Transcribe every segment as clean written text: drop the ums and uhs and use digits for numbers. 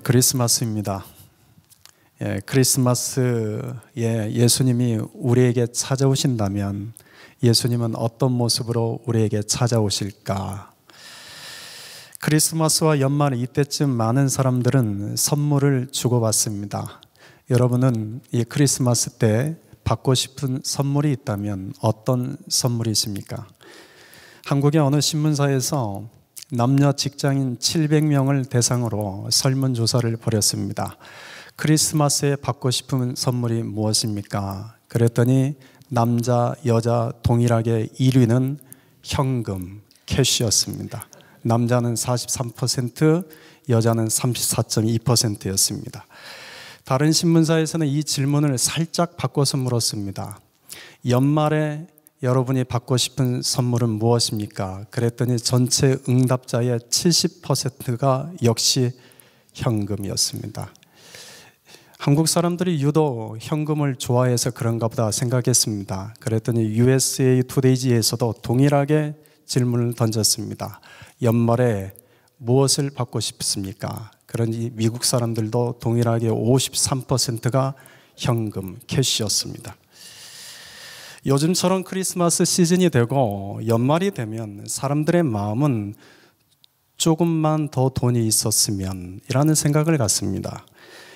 크리스마스입니다. 크리스마스에 예수님이 우리에게 찾아오신다면 예수님은 어떤 모습으로 우리에게 찾아오실까? 크리스마스와 연말 이때쯤 많은 사람들은 선물을 주고받습니다. 여러분은 이 크리스마스 때 받고 싶은 선물이 있다면 어떤 선물이십니까? 한국의 어느 신문사에서 남녀 직장인 700명을 대상으로 설문조사를 벌였습니다. 크리스마스에 받고 싶은 선물이 무엇입니까? 그랬더니 남자, 여자 동일하게 1위는 현금, 캐시였습니다. 남자는 43%, 여자는 34.2%였습니다. 다른 신문사에서는 이 질문을 살짝 바꿔서 물었습니다. 연말에 여러분이 받고 싶은 선물은 무엇입니까? 그랬더니 전체 응답자의 70%가 역시 현금이었습니다. 한국 사람들이 유독 현금을 좋아해서 그런가 보다 생각했습니다. 그랬더니 USA 투데이지에서도 동일하게 질문을 던졌습니다. 연말에 무엇을 받고 싶습니까? 그러니 미국 사람들도 동일하게 53%가 현금, 캐시였습니다. 요즘처럼 크리스마스 시즌이 되고 연말이 되면 사람들의 마음은 조금만 더 돈이 있었으면 이라는 생각을 갖습니다.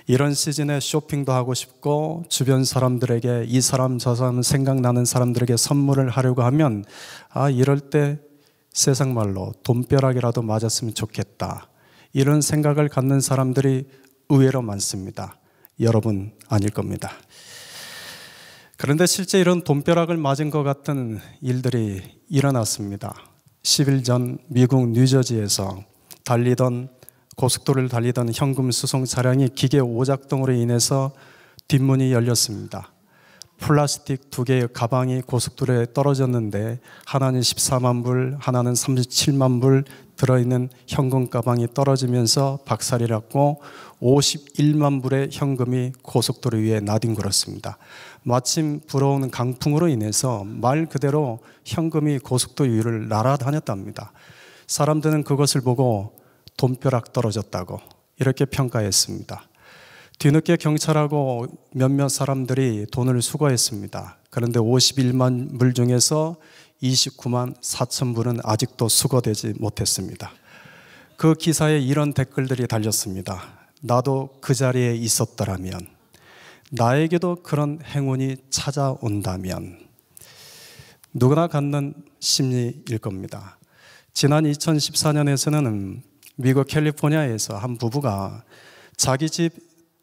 이런 시즌에 쇼핑도 하고 싶고 주변 사람들에게 이 사람 저 사람 생각나는 사람들에게 선물을 하려고 하면 이럴 때 세상 말로 돈벼락이라도 맞았으면 좋겠다. 이런 생각을 갖는 사람들이 의외로 많습니다. 여러분 아닐 겁니다. 그런데 실제 이런 돈벼락을 맞은 것 같은 일들이 일어났습니다. 10일 전 미국 뉴저지에서 고속도로를 달리던 현금 수송 차량이 기계 오작동으로 인해서 뒷문이 열렸습니다. 플라스틱 2개의 가방이 고속도로에 떨어졌는데 하나는 14만 불, 하나는 37만 불 들어있는 현금 가방이 떨어지면서 박살이 났고 51만 불의 현금이 고속도로 위에 나뒹굴었습니다. 마침 불어오는 강풍으로 인해서 말 그대로 현금이 고속도로 위를 날아다녔답니다. 사람들은 그것을 보고 돈벼락 떨어졌다고 이렇게 평가했습니다. 뒤늦게 경찰하고 몇몇 사람들이 돈을 수거했습니다. 그런데 51만 불 중에서 29만 4천 불은 아직도 수거되지 못했습니다. 그 기사에 이런 댓글들이 달렸습니다. 나도 그 자리에 있었더라면, 나에게도 그런 행운이 찾아온다면. 누구나 갖는 심리일 겁니다. 지난 2014년에서는 미국 캘리포니아에서 한 부부가 자기 집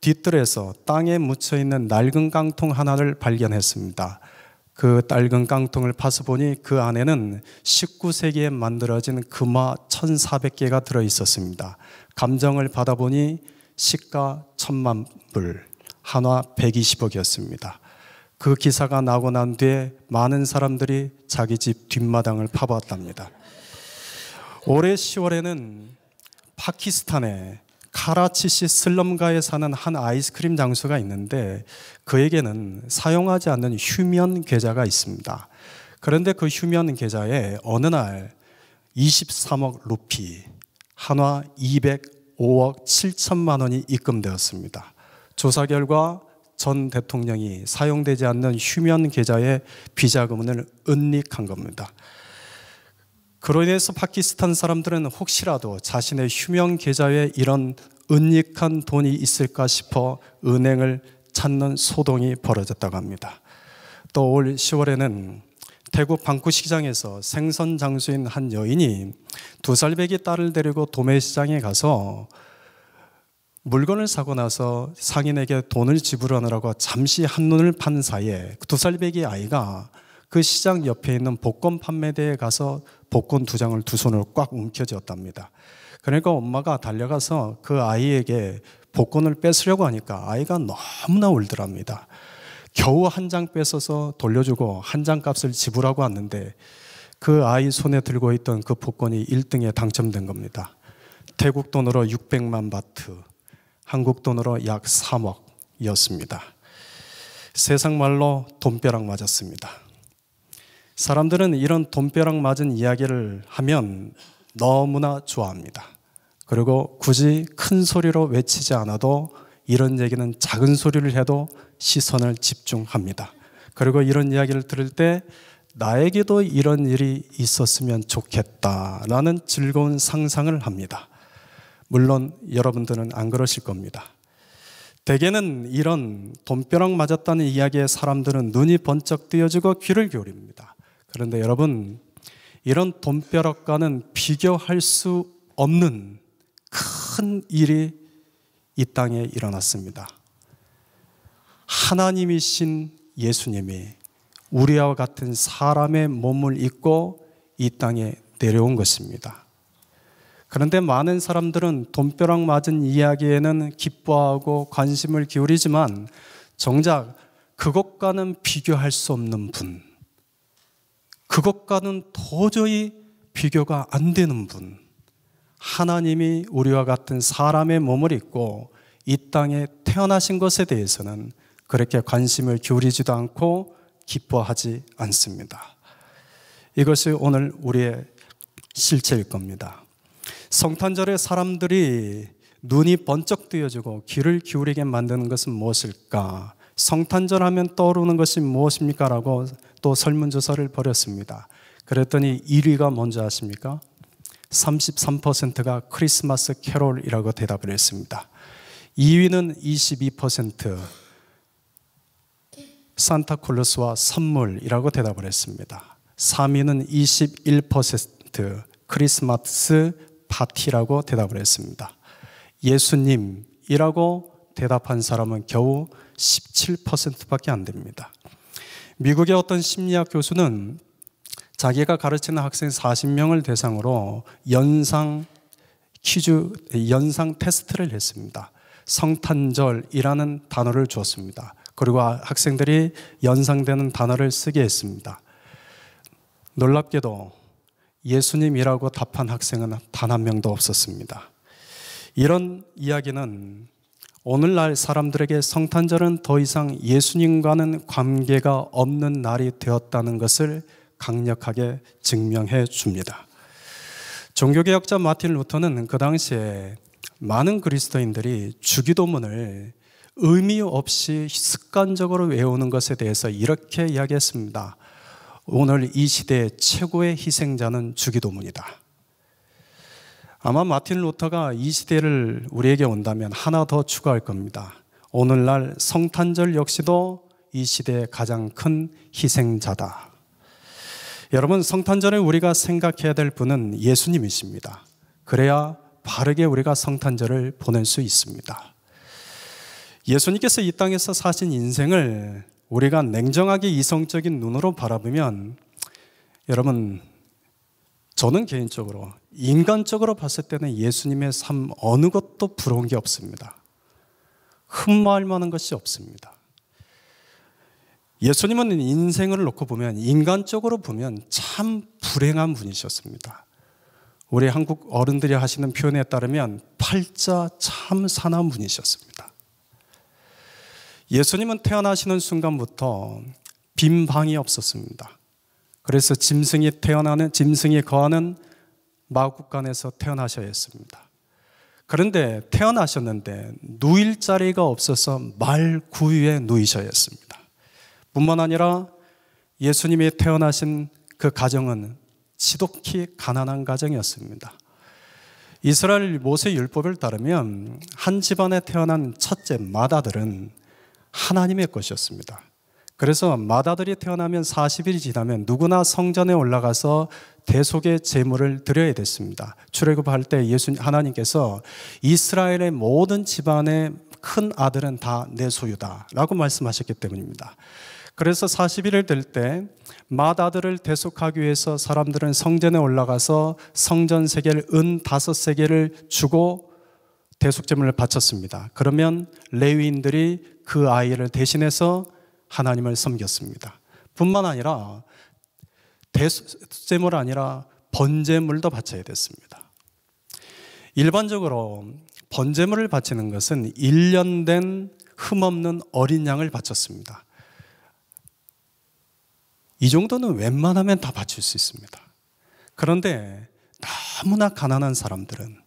뒷뜰에서 땅에 묻혀있는 낡은 깡통 하나를 발견했습니다. 그 낡은 깡통을 파서 보니 그 안에는 19세기에 만들어진 금화 1,400개가 들어있었습니다. 감정을 받아보니 시가 1,000만 불, 한화 120억이었습니다. 그 기사가 나고 난 뒤에 많은 사람들이 자기 집 뒷마당을 파보았답니다. 올해 10월에는 파키스탄의 카라치시 슬럼가에 사는 한 아이스크림 장수가 있는데 그에게는 사용하지 않는 휴면 계좌가 있습니다. 그런데 그 휴면 계좌에 어느 날 23억 루피, 한화 205억 7천만 원이 입금되었습니다. 조사 결과 전 대통령이 사용되지 않는 휴면 계좌에 비자금을 은닉한 겁니다. 그로 인해서 파키스탄 사람들은 혹시라도 자신의 휴면 계좌에 이런 은닉한 돈이 있을까 싶어 은행을 찾는 소동이 벌어졌다고 합니다. 또 올 10월에는 태국 방쿠 시장에서 생선 장수인 한 여인이 2살배기 딸을 데리고 도매시장에 가서 물건을 사고 나서 상인에게 돈을 지불하느라고 잠시 한눈을 판 사이에 2살배기 아이가 그 시장 옆에 있는 복권 판매대에 가서 복권 2장을 두 손으로 꽉 움켜쥐었답니다. 그러니까 엄마가 달려가서 그 아이에게 복권을 뺏으려고 하니까 아이가 너무나 울더랍니다. 겨우 한 장 뺏어서 돌려주고 한 장 값을 지불하고 왔는데 그 아이 손에 들고 있던 그 복권이 1등에 당첨된 겁니다. 태국 돈으로 600만 바트, 한국 돈으로 약 3억이었습니다. 세상 말로 돈벼락 맞았습니다. 사람들은 이런 돈벼락 맞은 이야기를 하면 너무나 좋아합니다. 그리고 굳이 큰 소리로 외치지 않아도 이런 얘기는 작은 소리를 해도 시선을 집중합니다. 그리고 이런 이야기를 들을 때 나에게도 이런 일이 있었으면 좋겠다라는 즐거운 상상을 합니다. 물론 여러분들은 안 그러실 겁니다. 대개는 이런 돈벼락 맞았다는 이야기에 사람들은 눈이 번쩍 뜨여지고 귀를 기울입니다. 그런데 여러분, 이런 돈벼락과는 비교할 수 없는 큰 일이 이 땅에 일어났습니다. 하나님이신 예수님이 우리와 같은 사람의 몸을 입고 이 땅에 내려온 것입니다. 그런데 많은 사람들은 돈벼락 맞은 이야기에는 기뻐하고 관심을 기울이지만 정작 그것과는 비교할 수 없는 분, 그것과는 도저히 비교가 안 되는 분, 하나님이 우리와 같은 사람의 몸을 입고 이 땅에 태어나신 것에 대해서는 그렇게 관심을 기울이지도 않고 기뻐하지 않습니다. 이것이 오늘 우리의 실체일 겁니다. 성탄절에 사람들이 눈이 번쩍 뜨여지고 귀를 기울이게 만드는 것은 무엇일까? 성탄절 하면 떠오르는 것이 무엇입니까? 라고 또 설문조사를 벌였습니다. 그랬더니 1위가 뭔지 아십니까? 33%가 크리스마스 캐롤이라고 대답을 했습니다. 2위는 22%, 산타클로스와 선물이라고 대답을 했습니다. 3위는 21%, 크리스마스 파티라고 대답을 했습니다. 예수님이라고 대답한 사람은 겨우 17%밖에 안 됩니다. 미국의 어떤 심리학 교수는 자기가 가르치는 학생 40명을 대상으로 연상 테스트를 했습니다. 성탄절이라는 단어를 주었습니다. 그리고 학생들이 연상되는 단어를 쓰게 했습니다. 놀랍게도 예수님이라고 답한 학생은 단 한 명도 없었습니다. 이런 이야기는 오늘날 사람들에게 성탄절은 더 이상 예수님과는 관계가 없는 날이 되었다는 것을 강력하게 증명해 줍니다. 종교개혁자 마틴 루터는 그 당시에 많은 그리스도인들이 주기도문을 의미 없이 습관적으로 외우는 것에 대해서 이렇게 이야기했습니다. 오늘 이 시대의 최고의 희생자는 주기도문이다. 아마 마틴 루터가 이 시대를 우리에게 온다면 하나 더 추가할 겁니다. 오늘날 성탄절 역시도 이 시대의 가장 큰 희생자다. 여러분, 성탄절에 우리가 생각해야 될 분은 예수님이십니다. 그래야 바르게 우리가 성탄절을 보낼 수 있습니다. 예수님께서 이 땅에서 사신 인생을 우리가 냉정하게 이성적인 눈으로 바라보면, 여러분, 저는 개인적으로 인간적으로 봤을 때는 예수님의 삶 어느 것도 부러운 게 없습니다. 흠모할 만한 것이 없습니다. 예수님은 인생을 놓고 보면, 인간적으로 보면 참 불행한 분이셨습니다. 우리 한국 어른들이 하시는 표현에 따르면 팔자 참 사나운 분이셨습니다. 예수님은 태어나시는 순간부터 빈 방이 없었습니다. 그래서 짐승이 거하는 마구간에서 태어나셔야 했습니다. 그런데 태어나셨는데 누일 자리가 없어서 말 구유에 누이셔야 했습니다. 뿐만 아니라 예수님이 태어나신 그 가정은 지독히 가난한 가정이었습니다. 이스라엘 모세 율법을 따르면 한 집안에 태어난 첫째 맏아들은 하나님의 것이었습니다. 그래서 맏아들이 태어나면 40일이 지나면 누구나 성전에 올라가서 대속의 제물을 드려야 됐습니다. 출애굽할 때 하나님께서 이스라엘의 모든 집안의 큰 아들은 다 내 소유다 라고 말씀하셨기 때문입니다. 그래서 40일을 될 때 맏아들을 대속하기 위해서 사람들은 성전에 올라가서 성전 세겔 은 5세겔을 주고 대속제물을 바쳤습니다. 그러면 레위인들이 그 아이를 대신해서 하나님을 섬겼습니다. 뿐만 아니라 대속제물 아니라 번제물도 바쳐야 됐습니다. 일반적으로 번제물을 바치는 것은 1년 된 흠없는 어린 양을 바쳤습니다. 이 정도는 웬만하면 다 바칠 수 있습니다. 그런데 너무나 가난한 사람들은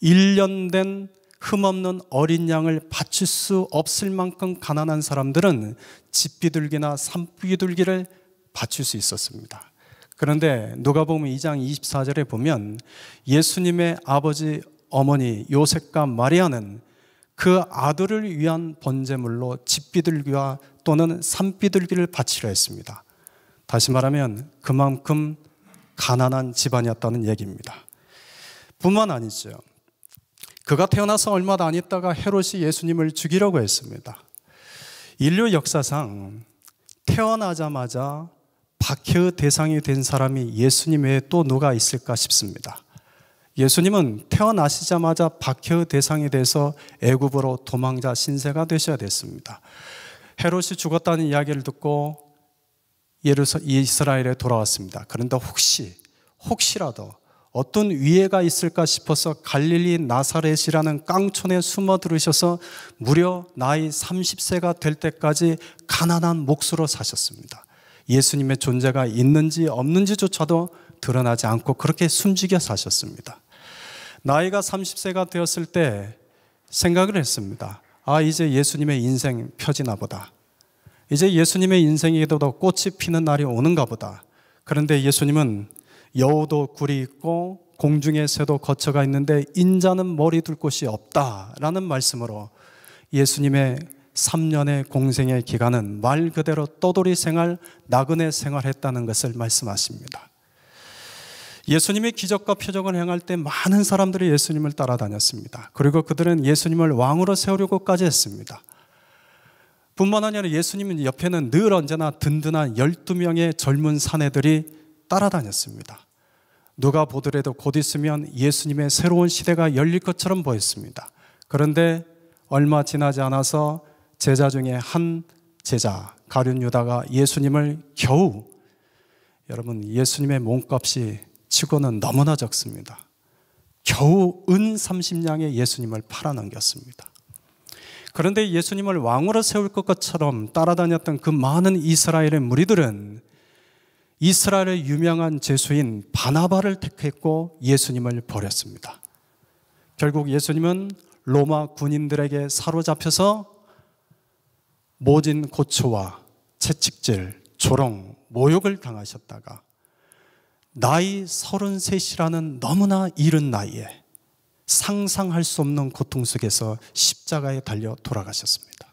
1년 된 흠없는 어린 양을 바칠 수 없을 만큼 가난한 사람들은 집비둘기나 산비둘기를 바칠 수 있었습니다. 그런데 누가복음 2장 24절에 보면 예수님의 아버지 어머니 요셉과 마리아는 그 아들을 위한 번제물로 집비둘기와 또는 산비둘기를 바치려 했습니다. 다시 말하면 그만큼 가난한 집안이었다는 얘기입니다. 뿐만 아니죠. 그가 태어나서 얼마 안 있다가 헤롯이 예수님을 죽이려고 했습니다. 인류 역사상 태어나자마자 박해의 대상이 된 사람이 예수님 외에 또 누가 있을까 싶습니다. 예수님은 태어나시자마자 박해의 대상이 돼서 애굽으로 도망자 신세가 되셔야 됐습니다. 헤롯이 죽었다는 이야기를 듣고 이스라엘에 돌아왔습니다. 그런데 혹시라도 어떤 위해가 있을까 싶어서 갈릴리 나사렛이라는 깡촌에 숨어 들으셔서 무려 나이 30세가 될 때까지 가난한 몫으로 사셨습니다. 예수님의 존재가 있는지 없는지조차도 드러나지 않고 그렇게 숨지겨 사셨습니다. 나이가 30세가 되었을 때 생각을 했습니다. 이제 예수님의 인생 펴지나 보다. 이제 예수님의 인생에도 꽃이 피는 날이 오는가 보다. 그런데 예수님은 여우도 굴이 있고 공중의 새도 거처가 있는데 인자는 머리 둘 곳이 없다라는 말씀으로 예수님의 3년의 공생의 기간은 말 그대로 떠돌이 생활, 나그네 생활했다는 것을 말씀하십니다. 예수님이 기적과 표적을 행할 때 많은 사람들이 예수님을 따라다녔습니다. 그리고 그들은 예수님을 왕으로 세우려고까지 했습니다. 뿐만 아니라 예수님 옆에는 늘 언제나 든든한 12명의 젊은 사내들이 따라다녔습니다. 누가 보더라도 곧 있으면 예수님의 새로운 시대가 열릴 것처럼 보였습니다. 그런데 얼마 지나지 않아서 제자 중에 한 제자 가룟 유다가 예수님을 여러분 예수님의 몸값이 치고는 너무나 적습니다. 겨우 은 30냥에 예수님을 팔아넘겼습니다. 그런데 예수님을 왕으로 세울 것처럼 따라다녔던 그 많은 이스라엘의 무리들은 이스라엘의 유명한 제수인 바나바를 택했고 예수님을 버렸습니다. 결국 예수님은 로마 군인들에게 사로잡혀서 모진 고초와 채찍질, 조롱, 모욕을 당하셨다가 나이 33이라는 너무나 이른 나이에 상상할 수 없는 고통 속에서 십자가에 달려 돌아가셨습니다.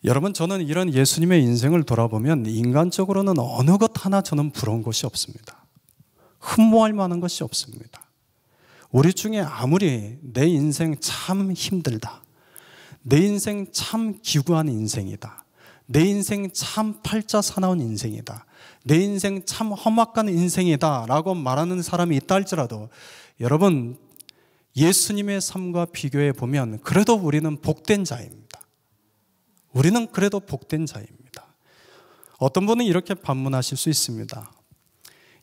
여러분, 저는 이런 예수님의 인생을 돌아보면 인간적으로는 어느 것 하나 저는 부러운 것이 없습니다. 흠모할 만한 것이 없습니다. 우리 중에 아무리 내 인생 참 힘들다, 내 인생 참 기구한 인생이다, 내 인생 참 팔자 사나운 인생이다, 내 인생 참 험악한 인생이다 라고 말하는 사람이 있다 할지라도 여러분, 예수님의 삶과 비교해 보면 그래도 우리는 복된 자입니다. 우리는 그래도 복된 자입니다. 어떤 분은 이렇게 반문하실 수 있습니다.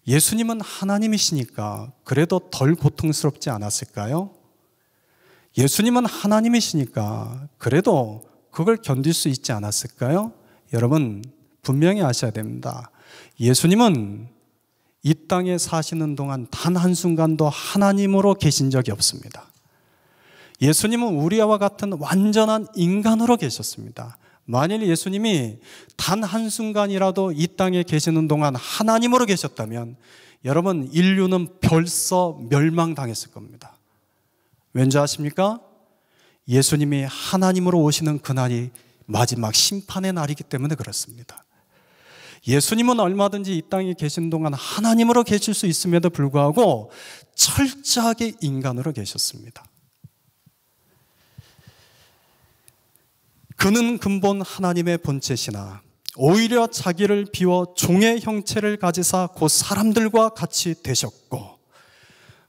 예수님은 하나님이시니까 그래도 덜 고통스럽지 않았을까요? 예수님은 하나님이시니까 그래도 그걸 견딜 수 있지 않았을까요? 여러분, 분명히 아셔야 됩니다. 예수님은 이 땅에 사시는 동안 단 한순간도 하나님으로 계신 적이 없습니다. 예수님은 우리와 같은 완전한 인간으로 계셨습니다. 만일 예수님이 단 한순간이라도 이 땅에 계시는 동안 하나님으로 계셨다면 여러분, 인류는 벌써 멸망당했을 겁니다. 왠지 아십니까? 예수님이 하나님으로 오시는 그날이 마지막 심판의 날이기 때문에 그렇습니다. 예수님은 얼마든지 이 땅에 계신 동안 하나님으로 계실 수 있음에도 불구하고 철저하게 인간으로 계셨습니다. 그는 근본 하나님의 본체시나 오히려 자기를 비워 종의 형체를 가지사 곧 사람들과 같이 되셨고,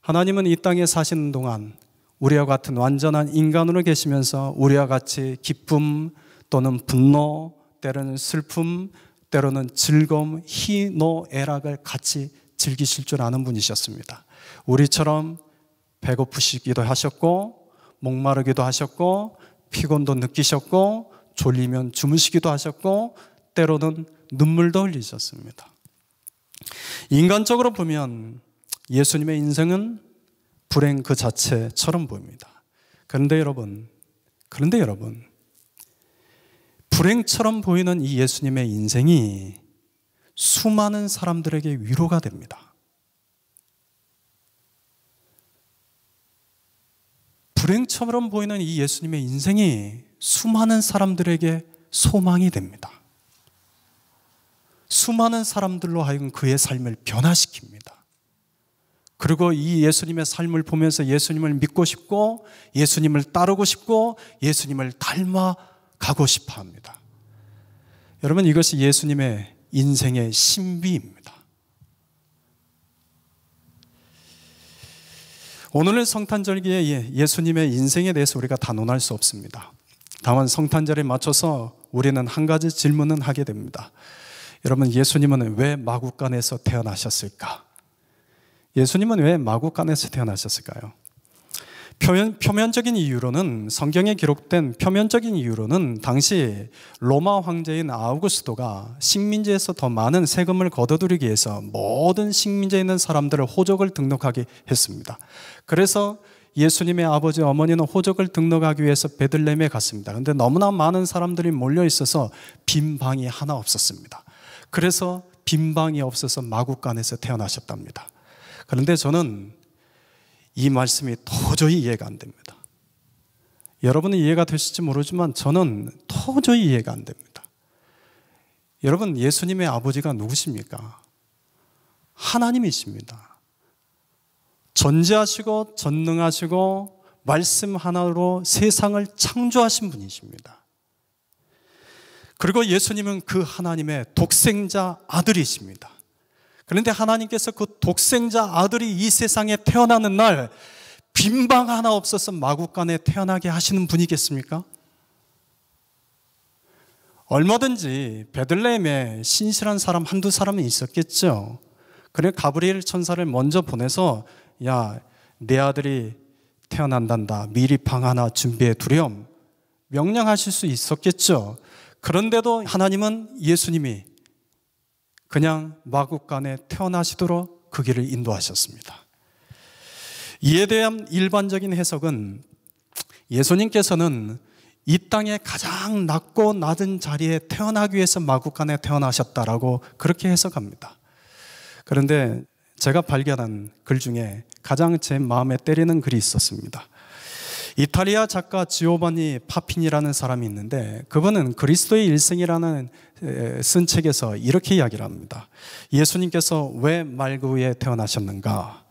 하나님은 이 땅에 사시는 동안 우리와 같은 완전한 인간으로 계시면서 우리와 같이 기쁨 또는 분노, 때로는 슬픔, 때로는 즐거움, 희노애락을 같이 즐기실 줄 아는 분이셨습니다. 우리처럼 배고프시기도 하셨고, 목마르기도 하셨고, 피곤도 느끼셨고, 졸리면 주무시기도 하셨고, 때로는 눈물도 흘리셨습니다. 인간적으로 보면 예수님의 인생은 불행 그 자체처럼 보입니다. 그런데 여러분, 불행처럼 보이는 이 예수님의 인생이 수많은 사람들에게 위로가 됩니다. 불행처럼 보이는 이 예수님의 인생이 수많은 사람들에게 소망이 됩니다. 수많은 사람들로 하여금 그의 삶을 변화시킵니다. 그리고 이 예수님의 삶을 보면서 예수님을 믿고 싶고 예수님을 따르고 싶고 예수님을 닮아가고 싶어 합니다. 여러분, 이것이 예수님의 인생의 신비입니다. 오늘 성탄절기에 예수님의 인생에 대해서 우리가 다 논할 수 없습니다. 다만 성탄절에 맞춰서 우리는 한 가지 질문은 하게 됩니다. 여러분, 예수님은 왜 마구간에서 태어나셨을까? 예수님은 왜 마구간에서 태어나셨을까요? 표면적인 이유로는, 성경에 기록된 표면적인 이유로는 당시 로마 황제인 아우구스토가 식민지에서 더 많은 세금을 거둬들이기 위해서 모든 식민지에 있는 사람들을 호적을 등록하게 했습니다. 그래서 예수님의 아버지 어머니는 호적을 등록하기 위해서 베들레헴에 갔습니다. 그런데 너무나 많은 사람들이 몰려 있어서 빈 방이 하나 없었습니다. 그래서 빈 방이 없어서 마구간에서 태어나셨답니다. 그런데 저는 이 말씀이 도저히 이해가 안 됩니다. 여러분은 이해가 되실지 모르지만 저는 도저히 이해가 안 됩니다. 여러분, 예수님의 아버지가 누구십니까? 하나님이십니다. 전지하시고 전능하시고 말씀 하나로 세상을 창조하신 분이십니다. 그리고 예수님은 그 하나님의 독생자 아들이십니다. 그런데 하나님께서 그 독생자 아들이 이 세상에 태어나는 날 빈방 하나 없어서 마구간에 태어나게 하시는 분이겠습니까? 얼마든지 베들레헴에 신실한 사람 한두 사람은 있었겠죠. 그래 가브리엘 천사를 먼저 보내서 야, 내 아들이 태어난단다. 미리 방 하나 준비해 두렴. 명령하실 수 있었겠죠. 그런데도 하나님은 예수님이 그냥 마구간에 태어나시도록 그 길을 인도하셨습니다. 이에 대한 일반적인 해석은 예수님께서는 이 땅에 가장 낮고 낮은 자리에 태어나기 위해서 마구간에 태어나셨다라고 그렇게 해석합니다. 그런데 제가 발견한 글 중에 가장 제 마음에 때리는 글이 있었습니다. 이탈리아 작가 지오바니 파피니라는 사람이 있는데 그분은 그리스도의 일생이라는 쓴 책에서 이렇게 이야기를 합니다. 예수님께서 왜 말구유에 태어나셨는가?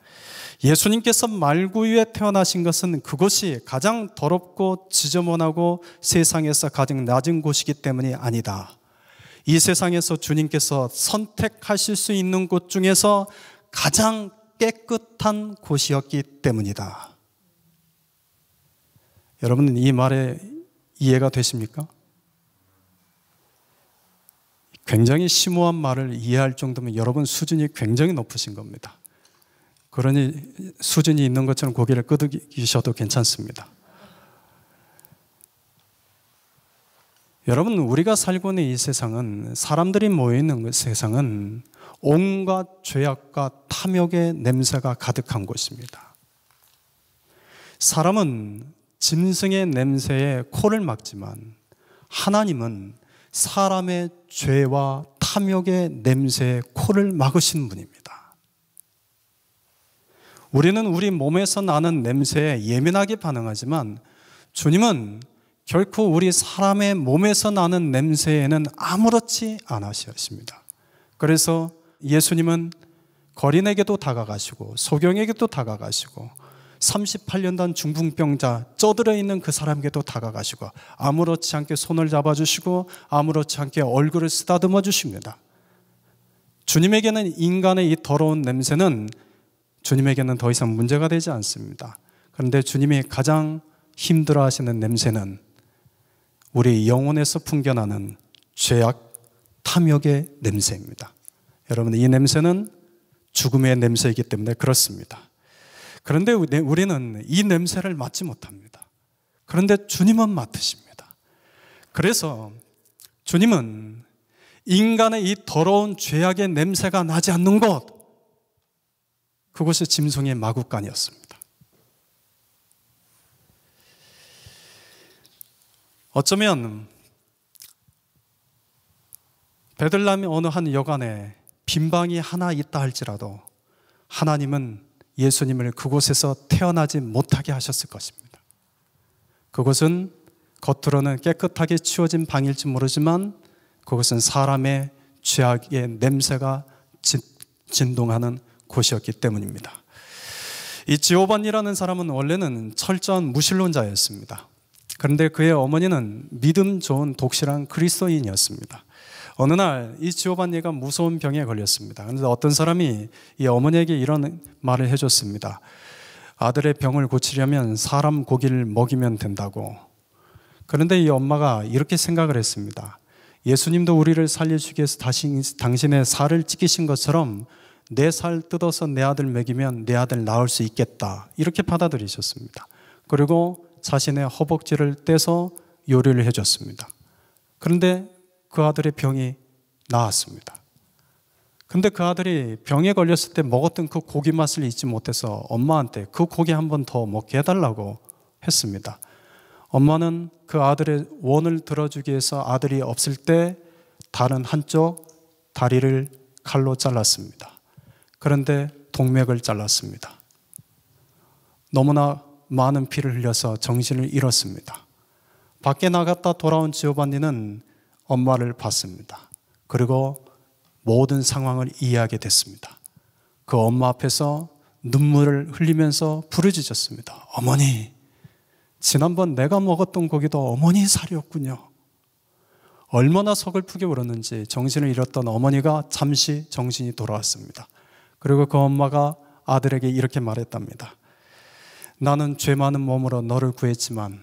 예수님께서 말구유에 태어나신 것은 그곳이 가장 더럽고 지저분하고 세상에서 가장 낮은 곳이기 때문이 아니다. 이 세상에서 주님께서 선택하실 수 있는 곳 중에서 가장 깨끗한 곳이었기 때문이다. 여러분, 이 말에 이해가 되십니까? 굉장히 심오한 말을 이해할 정도면 여러분 수준이 굉장히 높으신 겁니다. 그러니 수준이 있는 것처럼 고개를 끄덕이셔도 괜찮습니다. 여러분, 우리가 살고 있는 이 세상은, 사람들이 모여있는 세상은 온갖 죄악과 탐욕의 냄새가 가득한 곳입니다. 사람은 짐승의 냄새에 코를 막지만 하나님은 사람의 죄와 탐욕의 냄새에 코를 막으시는 분입니다. 우리는 우리 몸에서 나는 냄새에 예민하게 반응하지만 주님은 결코 우리 사람의 몸에서 나는 냄새에는 아무렇지 않으십니다. 그래서 예수님은 거린에게도 다가가시고 소경에게도 다가가시고 38년간 중풍병자 쪄들어 있는 그 사람에게도 다가가시고 아무렇지 않게 손을 잡아주시고 아무렇지 않게 얼굴을 쓰다듬어 주십니다. 주님에게는 인간의 이 더러운 냄새는 주님에게는 더 이상 문제가 되지 않습니다. 그런데 주님이 가장 힘들어하시는 냄새는 우리 영혼에서 풍겨나는 죄악, 탐욕의 냄새입니다. 여러분, 이 냄새는 죽음의 냄새이기 때문에 그렇습니다. 그런데 우리는 이 냄새를 맡지 못합니다. 그런데 주님은 맡으십니다. 그래서 주님은 인간의 이 더러운 죄악의 냄새가 나지 않는 곳, 그곳이 짐승의 마구간이었습니다. 어쩌면 베들레헴의 어느 한 여관에 빈방이 하나 있다 할지라도 하나님은 예수님을 그곳에서 태어나지 못하게 하셨을 것입니다. 그곳은 겉으로는 깨끗하게 치워진 방일지 모르지만 그것은 사람의 죄악의 냄새가 진동하는 곳이었기 때문입니다. 이 지오반니라는 사람은 원래는 철저한 무신론자였습니다. 그런데 그의 어머니는 믿음 좋은 독실한 그리스도인이었습니다. 어느 날 이 지오반니가 무서운 병에 걸렸습니다. 그런데 어떤 사람이 이 어머니에게 이런 말을 해줬습니다. 아들의 병을 고치려면 사람 고기를 먹이면 된다고. 그런데 이 엄마가 이렇게 생각을 했습니다. 예수님도 우리를 살려주기 위해서 당신의 살을 찢기신 것처럼 내 살 뜯어서 내 아들 먹이면 내 아들 낳을 수 있겠다. 이렇게 받아들이셨습니다. 그리고 자신의 허벅지를 떼서 요리를 해줬습니다. 그런데 그 아들의 병이 나았습니다. 근데 그 아들이 병에 걸렸을 때 먹었던 그 고기 맛을 잊지 못해서 엄마한테 그 고기 한 번 더 먹게 해달라고 했습니다. 엄마는 그 아들의 원을 들어주기 위해서 아들이 없을 때 다른 한쪽 다리를 칼로 잘랐습니다. 그런데 동맥을 잘랐습니다. 너무나 많은 피를 흘려서 정신을 잃었습니다. 밖에 나갔다 돌아온 지오반니는 엄마를 봤습니다. 그리고 모든 상황을 이해하게 됐습니다. 그 엄마 앞에서 눈물을 흘리면서 부르짖었습니다. 어머니, 지난번 내가 먹었던 고기도 어머니 살이었군요. 얼마나 서글프게 울었는지 정신을 잃었던 어머니가 잠시 정신이 돌아왔습니다. 그리고 그 엄마가 아들에게 이렇게 말했답니다. 나는 죄 많은 몸으로 너를 구했지만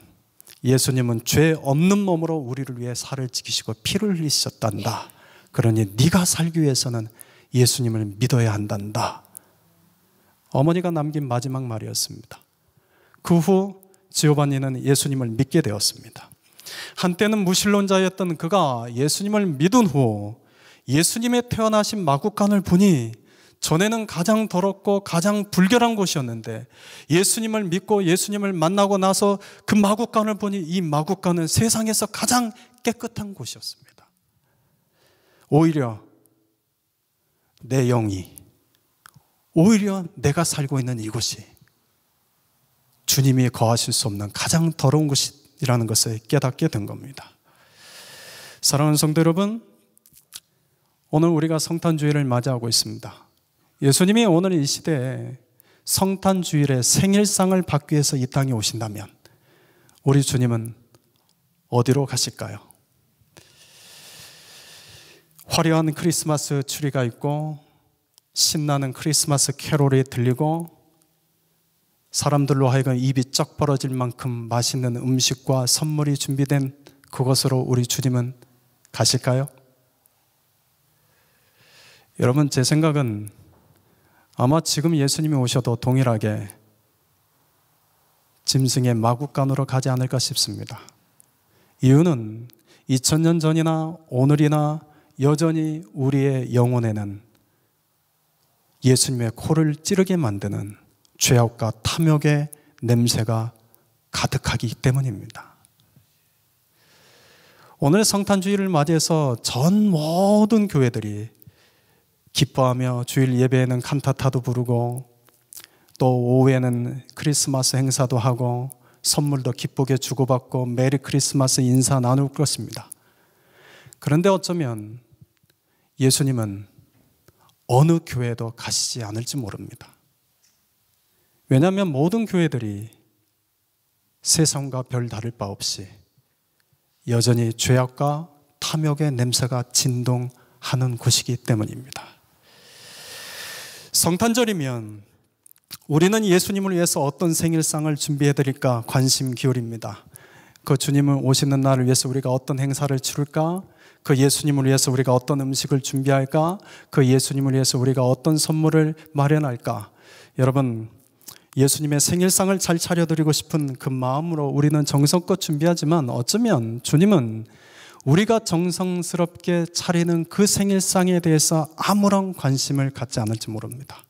예수님은 죄 없는 몸으로 우리를 위해 살을 지키시고 피를 흘리셨단다. 그러니 네가 살기 위해서는 예수님을 믿어야 한단다. 어머니가 남긴 마지막 말이었습니다. 그 후 지오반니는 예수님을 믿게 되었습니다. 한때는 무신론자였던 그가 예수님을 믿은 후 예수님의 태어나신 마국간을 보니 전에는 가장 더럽고 가장 불결한 곳이었는데 예수님을 믿고 예수님을 만나고 나서 그 마국간을 보니 이 마국간은 세상에서 가장 깨끗한 곳이었습니다. 오히려 내 영이, 오히려 내가 살고 있는 이곳이 주님이 거하실 수 없는 가장 더러운 곳이라는 것을 깨닫게 된 겁니다. 사랑하는 성도 여러분, 오늘 우리가 성탄주일을 맞이하고 있습니다. 예수님이 오늘 이 시대에 성탄주일의 생일상을 받기 위해서 이 땅에 오신다면 우리 주님은 어디로 가실까요? 화려한 크리스마스 추리가 있고 신나는 크리스마스 캐롤이 들리고 사람들로 하여금 입이 쩍 벌어질 만큼 맛있는 음식과 선물이 준비된 그곳으로 우리 주님은 가실까요? 여러분, 제 생각은 아마 지금 예수님이 오셔도 동일하게 짐승의 마국간으로 가지 않을까 싶습니다. 이유는 2000년 전이나 오늘이나 여전히 우리의 영혼에는 예수님의 코를 찌르게 만드는 죄악과 탐욕의 냄새가 가득하기 때문입니다. 오늘 성탄주일을 맞이해서 전 모든 교회들이 기뻐하며 주일 예배에는 칸타타도 부르고 또 오후에는 크리스마스 행사도 하고 선물도 기쁘게 주고받고 메리 크리스마스 인사 나눌 것입니다. 그런데 어쩌면 예수님은 어느 교회도 가시지 않을지 모릅니다. 왜냐하면 모든 교회들이 세상과 별 다를 바 없이 여전히 죄악과 탐욕의 냄새가 진동하는 곳이기 때문입니다. 성탄절이면 우리는 예수님을 위해서 어떤 생일상을 준비해드릴까 관심 기울입니다. 그 주님을 오시는 날을 위해서 우리가 어떤 행사를 치룰까? 그 예수님을 위해서 우리가 어떤 음식을 준비할까? 그 예수님을 위해서 우리가 어떤 선물을 마련할까? 여러분, 예수님의 생일상을 잘 차려드리고 싶은 그 마음으로 우리는 정성껏 준비하지만 어쩌면 주님은 우리가 정성스럽게 차리는 그 생일상에 대해서 아무런 관심을 갖지 않을지 모릅니다.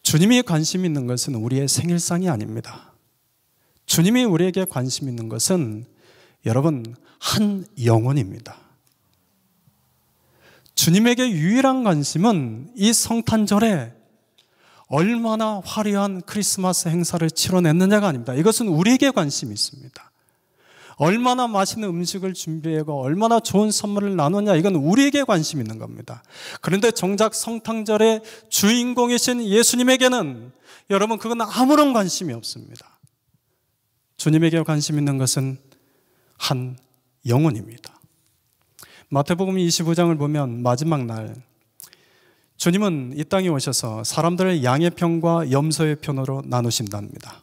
주님이 관심 있는 것은 우리의 생일상이 아닙니다. 주님이 우리에게 관심 있는 것은 여러분, 한 영혼입니다. 주님에게 유일한 관심은 이 성탄절에 얼마나 화려한 크리스마스 행사를 치러냈느냐가 아닙니다. 이것은 우리에게 관심이 있습니다. 얼마나 맛있는 음식을 준비하고 얼마나 좋은 선물을 나누냐, 이건 우리에게 관심이 있는 겁니다. 그런데 정작 성탄절의 주인공이신 예수님에게는 여러분, 그건 아무런 관심이 없습니다. 주님에게 관심 있는 것은 한 영혼입니다. 마태복음 25장을 보면 마지막 날 주님은 이 땅에 오셔서 사람들을 양의 편과 염소의 편으로 나누신답니다.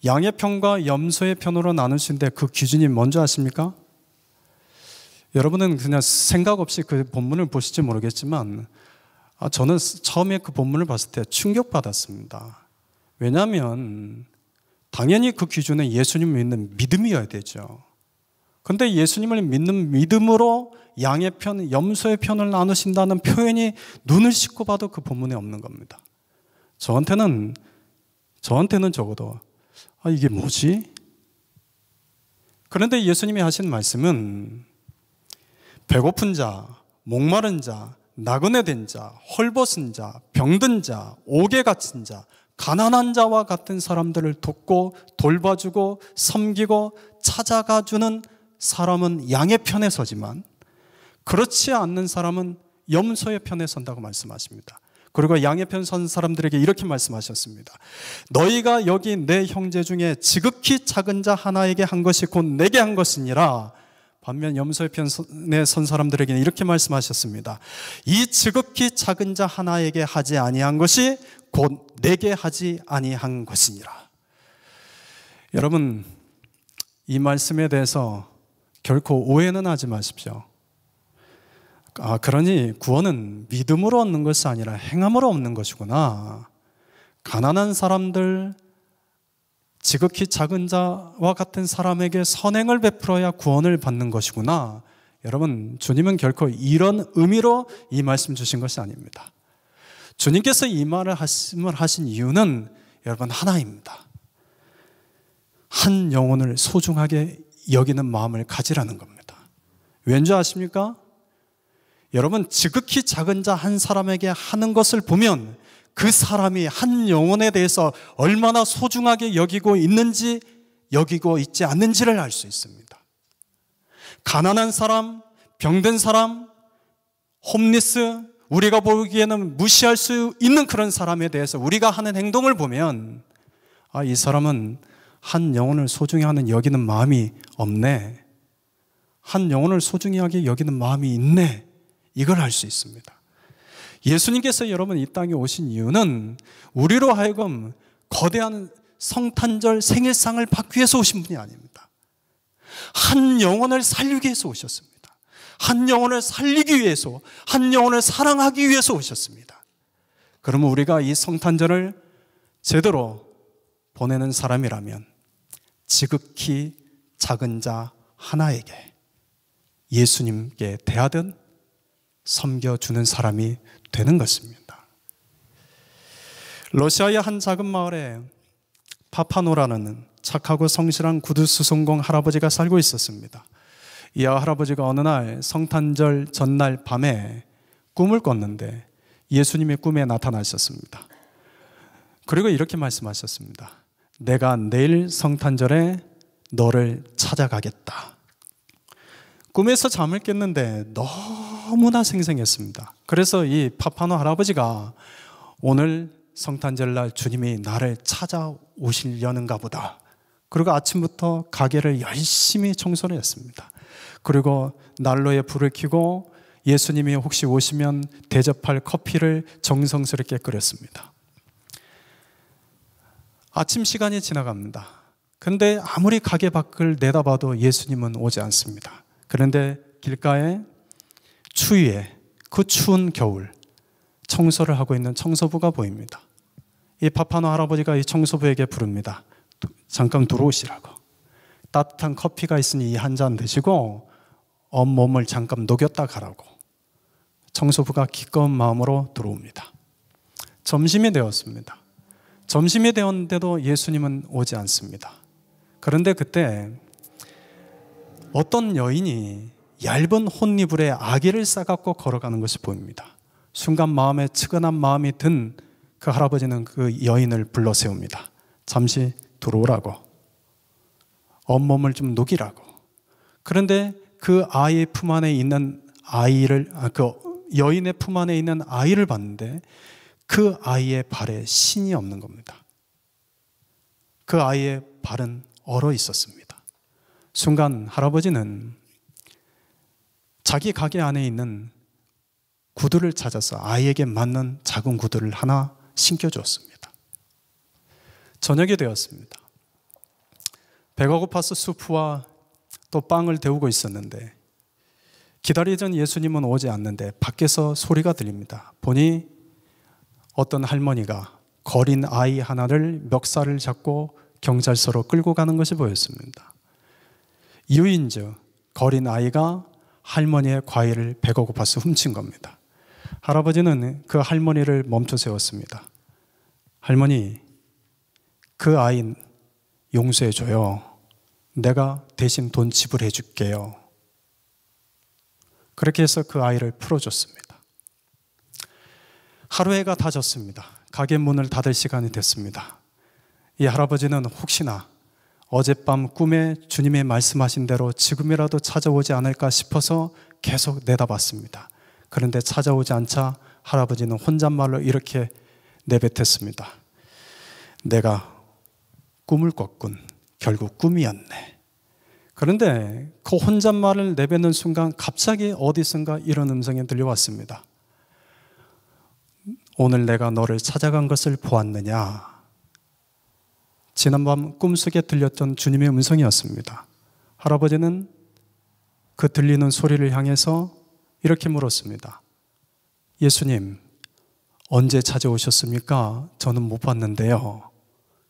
양의 편과 염소의 편으로 나누신데 그 기준이 뭔지 아십니까? 여러분은 그냥 생각 없이 그 본문을 보실지 모르겠지만 저는 처음에 그 본문을 봤을 때 충격받았습니다. 왜냐하면 당연히 그 기준은 예수님을 믿는 믿음이어야 되죠. 그런데 예수님을 믿는 믿음으로 양의 편, 염소의 편을 나누신다는 표현이 눈을 씻고 봐도 그 본문에 없는 겁니다. 저한테는 적어도 이게 뭐지? 그런데 예수님이 하신 말씀은 배고픈 자, 목마른 자, 나그네 된 자, 헐벗은 자, 병든 자, 옥에 갇힌 자, 가난한 자와 같은 사람들을 돕고 돌봐주고 섬기고 찾아가주는 사람은 양의 편에 서지만 그렇지 않는 사람은 염소의 편에 선다고 말씀하십니다. 그리고 양의 편 선 사람들에게 이렇게 말씀하셨습니다. 너희가 여기 내 형제 중에 지극히 작은 자 하나에게 한 것이 곧 내게 한 것이니라. 반면 염소의 편에 선 사람들에게는 이렇게 말씀하셨습니다. 이 지극히 작은 자 하나에게 하지 아니한 것이 곧 내게 하지 아니한 것이니라. 여러분, 이 말씀에 대해서 결코 오해는 하지 마십시오. 그러니 구원은 믿음으로 얻는 것이 아니라 행함으로 얻는 것이구나. 가난한 사람들, 지극히 작은 자와 같은 사람에게 선행을 베풀어야 구원을 받는 것이구나. 여러분, 주님은 결코 이런 의미로 이 말씀 주신 것이 아닙니다. 주님께서 이 말씀을 하신 이유는 여러분 하나입니다. 한 영혼을 소중하게 여기는 마음을 가지라는 겁니다. 왠지 아십니까? 여러분, 지극히 작은 자 한 사람에게 하는 것을 보면 그 사람이 한 영혼에 대해서 얼마나 소중하게 여기고 있는지, 여기고 있지 않는지를 알 수 있습니다. 가난한 사람, 병든 사람, 홈리스, 우리가 보기에는 무시할 수 있는 그런 사람에 대해서 우리가 하는 행동을 보면 이 사람은 한 영혼을 소중히 하는 여기는 마음이 없네. 한 영혼을 소중히 하게 여기는 마음이 있네. 이걸 알 수 있습니다. 예수님께서 여러분 이 땅에 오신 이유는 우리로 하여금 거대한 성탄절 생일상을 받기 위해서 오신 분이 아닙니다. 한 영혼을 살리기 위해서 오셨습니다. 한 영혼을 살리기 위해서, 한 영혼을 사랑하기 위해서 오셨습니다. 그러면 우리가 이 성탄절을 제대로 보내는 사람이라면 지극히 작은 자 하나에게 예수님께 대하든 섬겨주는 사람이 되는 것입니다. 러시아의 한 작은 마을에 파파노라는 착하고 성실한 구두 수송공 할아버지가 살고 있었습니다. 이 할아버지가 어느 날 성탄절 전날 밤에 꿈을 꿨는데 예수님의 꿈에 나타나셨습니다. 그리고 이렇게 말씀하셨습니다. 내가 내일 성탄절에 너를 찾아가겠다. 꿈에서 잠을 깼는데 너무나 생생했습니다. 그래서 이 파파노 할아버지가 오늘 성탄절날 주님이 나를 찾아오시려는가 보다. 그리고 아침부터 가게를 열심히 청소를 했습니다. 그리고 난로에 불을 켜고 예수님이 혹시 오시면 대접할 커피를 정성스럽게 끓였습니다. 아침 시간이 지나갑니다. 그런데 아무리 가게 밖을 내다봐도 예수님은 오지 않습니다. 그런데 길가에 추위에, 그 추운 겨울 청소를 하고 있는 청소부가 보입니다. 이 파파노 할아버지가 이 청소부에게 부릅니다. 잠깐 들어오시라고. 따뜻한 커피가 있으니 이 한 잔 드시고 온몸을 잠깐 녹였다 가라고. 청소부가 기꺼운 마음으로 들어옵니다. 점심이 되었습니다. 점심이 되었는데도 예수님은 오지 않습니다. 그런데 그때 어떤 여인이 얇은 혼이불에 아기를 싸갖고 걸어가는 것이 보입니다. 순간 마음에 측은한 마음이 든 그 할아버지는 그 여인을 불러 세웁니다. 잠시 들어오라고, 온몸을 좀 녹이라고. 그런데 그 아이의 품 안에 있는 그 여인의 품 안에 있는 아이를 봤는데 그 아이의 발에 신이 없는 겁니다. 그 아이의 발은 얼어 있었습니다. 순간 할아버지는 자기 가게 안에 있는 구두를 찾아서 아이에게 맞는 작은 구두를 하나 신겨주었습니다. 저녁이 되었습니다. 배가 고파서 수프와 또 빵을 데우고 있었는데 기다리던 예수님은 오지 않는데 밖에서 소리가 들립니다. 보니 어떤 할머니가 거린 아이 하나를 멱살을 잡고 경찰서로 끌고 가는 것이 보였습니다. 이유인즉 거린 아이가 할머니의 과일을 배가 고파서 훔친 겁니다. 할아버지는 그 할머니를 멈춰 세웠습니다. 할머니, 그 아이 용서해 줘요. 내가 대신 돈 지불해 줄게요. 그렇게 해서 그 아이를 풀어줬습니다. 하루해가 다 졌습니다. 가게 문을 닫을 시간이 됐습니다. 이 할아버지는 혹시나 어젯밤 꿈에 주님이 말씀하신 대로 지금이라도 찾아오지 않을까 싶어서 계속 내다봤습니다. 그런데 찾아오지 않자 할아버지는 혼잣말로 이렇게 내뱉었습니다. 내가 꿈을 꿨군. 결국 꿈이었네. 그런데 그 혼잣말을 내뱉는 순간 갑자기 어디선가 이런 음성이 들려왔습니다. 오늘 내가 너를 찾아간 것을 보았느냐? 지난밤 꿈속에 들렸던 주님의 음성이었습니다. 할아버지는 그 들리는 소리를 향해서 이렇게 물었습니다. 예수님, 언제 찾아오셨습니까? 저는 못 봤는데요.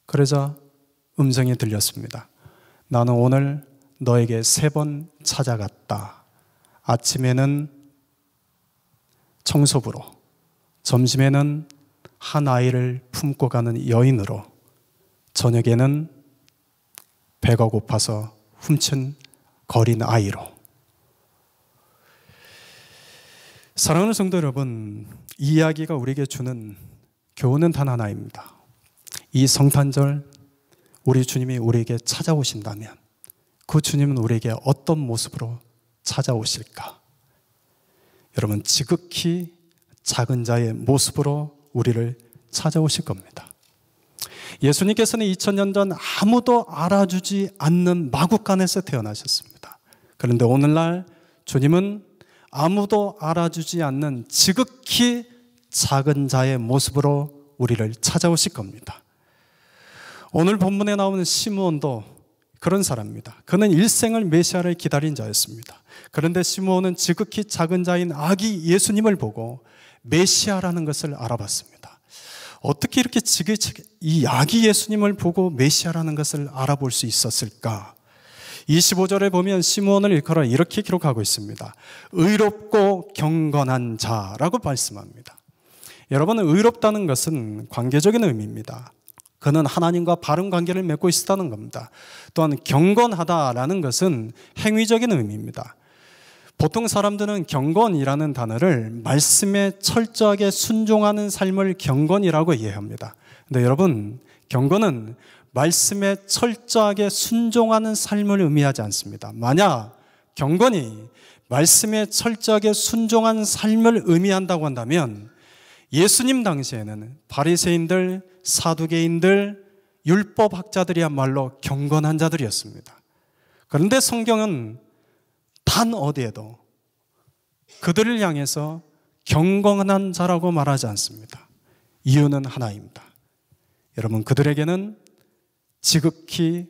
그러자 음성이 들렸습니다. 나는 오늘 너에게 3번 찾아갔다. 아침에는 청소부로, 점심에는 한 아이를 품고 가는 여인으로, 저녁에는 배가 고파서 훔친 거린 아이로. 사랑하는 성도 여러분, 이 이야기가 우리에게 주는 교훈은 단 하나입니다. 이 성탄절 우리 주님이 우리에게 찾아오신다면 그 주님은 우리에게 어떤 모습으로 찾아오실까? 여러분, 지극히 작은 자의 모습으로 우리를 찾아오실 겁니다. 예수님께서는 2000년 전 아무도 알아주지 않는 마국간에서 태어나셨습니다. 그런데 오늘날 주님은 아무도 알아주지 않는 지극히 작은 자의 모습으로 우리를 찾아오실 겁니다. 오늘 본문에 나오는 시므온도 그런 사람입니다. 그는 일생을 메시아를 기다린 자였습니다. 그런데 시므온은 지극히 작은 자인 아기 예수님을 보고 메시아라는 것을 알아봤습니다. 어떻게 이렇게 이 아기 예수님을 보고 메시아라는 것을 알아볼 수 있었을까? 25절에 보면 시므온을 일컬어 이렇게 기록하고 있습니다. 의롭고 경건한 자라고 말씀합니다. 여러분, 의롭다는 것은 관계적인 의미입니다. 그는 하나님과 바른 관계를 맺고 있었다는 겁니다. 또한 경건하다라는 것은 행위적인 의미입니다. 보통 사람들은 경건이라는 단어를 말씀에 철저하게 순종하는 삶을 경건이라고 이해합니다. 근데 여러분, 경건은 말씀에 철저하게 순종하는 삶을 의미하지 않습니다. 만약 경건이 말씀에 철저하게 순종한 삶을 의미한다고 한다면 예수님 당시에는 바리새인들, 사두개인들, 율법학자들이야말로 경건한 자들이었습니다. 그런데 성경은 단 어디에도 그들을 향해서 경건한 자라고 말하지 않습니다. 이유는 하나입니다. 여러분, 그들에게는 지극히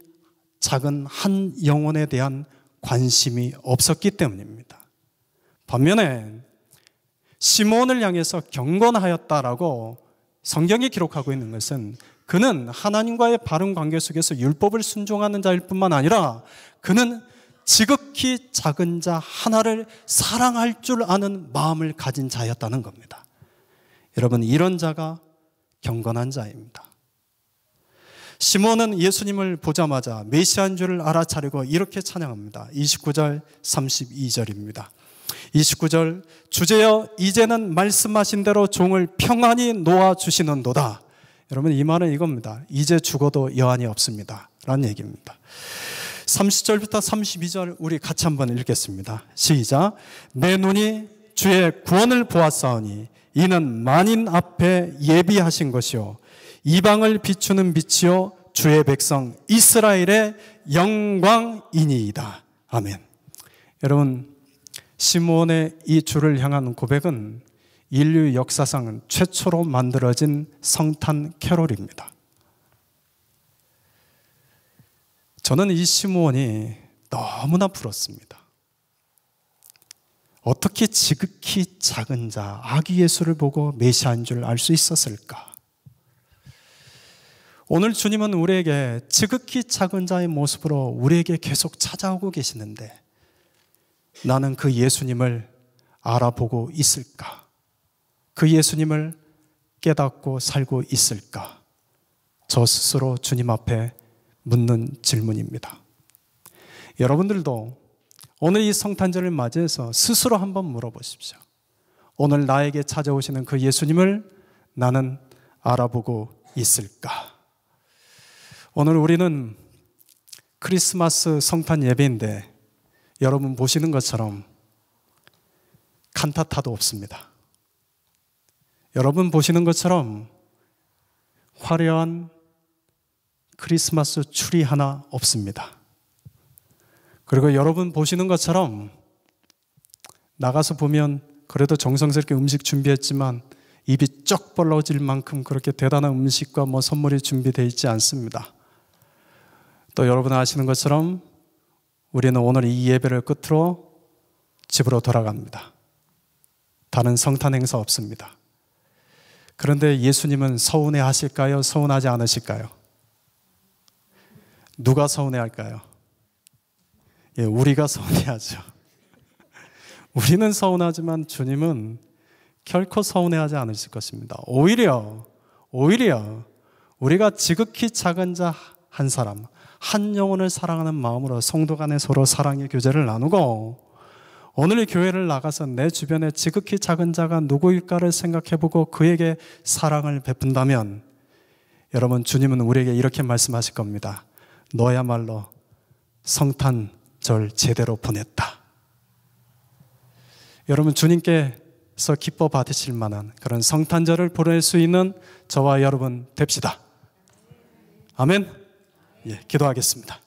작은 한 영혼에 대한 관심이 없었기 때문입니다. 반면에 시므온을 향해서 경건하였다라고 성경이 기록하고 있는 것은 그는 하나님과의 바른 관계 속에서 율법을 순종하는 자일 뿐만 아니라 그는 지극히 작은 자 하나를 사랑할 줄 아는 마음을 가진 자였다는 겁니다. 여러분, 이런 자가 경건한 자입니다. 시몬은 예수님을 보자마자 메시아인 줄을 알아차리고 이렇게 찬양합니다. 29절 32절입니다. 29절 주제여 이제는 말씀하신 대로 종을 평안히 놓아주시는도다. 여러분 이 말은 이겁니다. 이제 죽어도 여한이 없습니다 라는 얘기입니다. 30절부터 32절 우리 같이 한번 읽겠습니다. 시작. 내 눈이 주의 구원을 보았사오니 이는 만인 앞에 예비하신 것이요 이방을 비추는 빛이요 주의 백성 이스라엘의 영광이니이다. 아멘. 여러분 시몬의 이 주를 향한 고백은 인류 역사상 최초로 만들어진 성탄 캐롤입니다. 저는 이 시몬이 너무나 부럽습니다. 어떻게 지극히 작은 자 아기 예수를 보고 메시아인 줄 알 수 있었을까? 오늘 주님은 우리에게 지극히 작은 자의 모습으로 우리에게 계속 찾아오고 계시는데 나는 그 예수님을 알아보고 있을까? 그 예수님을 깨닫고 살고 있을까? 저 스스로 주님 앞에 묻는 질문입니다. 여러분들도 오늘 이 성탄절을 맞이해서 스스로 한번 물어보십시오. 오늘 나에게 찾아오시는 그 예수님을 나는 알아보고 있을까? 오늘 우리는 크리스마스 성탄 예배인데 여러분 보시는 것처럼 칸타타도 없습니다. 여러분 보시는 것처럼 화려한 크리스마스 추리 하나 없습니다. 그리고 여러분 보시는 것처럼 나가서 보면 그래도 정성스럽게 음식 준비했지만 입이 쩍 벌어질 만큼 그렇게 대단한 음식과 선물이 준비되어 있지 않습니다. 또 여러분 아시는 것처럼 우리는 오늘 이 예배를 끝으로 집으로 돌아갑니다. 다른 성탄 행사 없습니다. 그런데 예수님은 서운해 하실까요? 서운하지 않으실까요? 누가 서운해 할까요? 예, 우리가 서운해하죠. 우리는 서운하지만 주님은 결코 서운해하지 않으실 것입니다. 오히려 우리가 지극히 작은 자 한 사람, 한 영혼을 사랑하는 마음으로 성도 간에 서로 사랑의 교제를 나누고 오늘 교회를 나가서 내 주변에 지극히 작은 자가 누구일까를 생각해보고 그에게 사랑을 베푼다면 여러분 주님은 우리에게 이렇게 말씀하실 겁니다. 너야말로 성탄절 제대로 보냈다. 여러분 주님께서 기뻐 받으실 만한 그런 성탄절을 보낼 수 있는 저와 여러분 됩시다. 아멘. 예, 기도하겠습니다.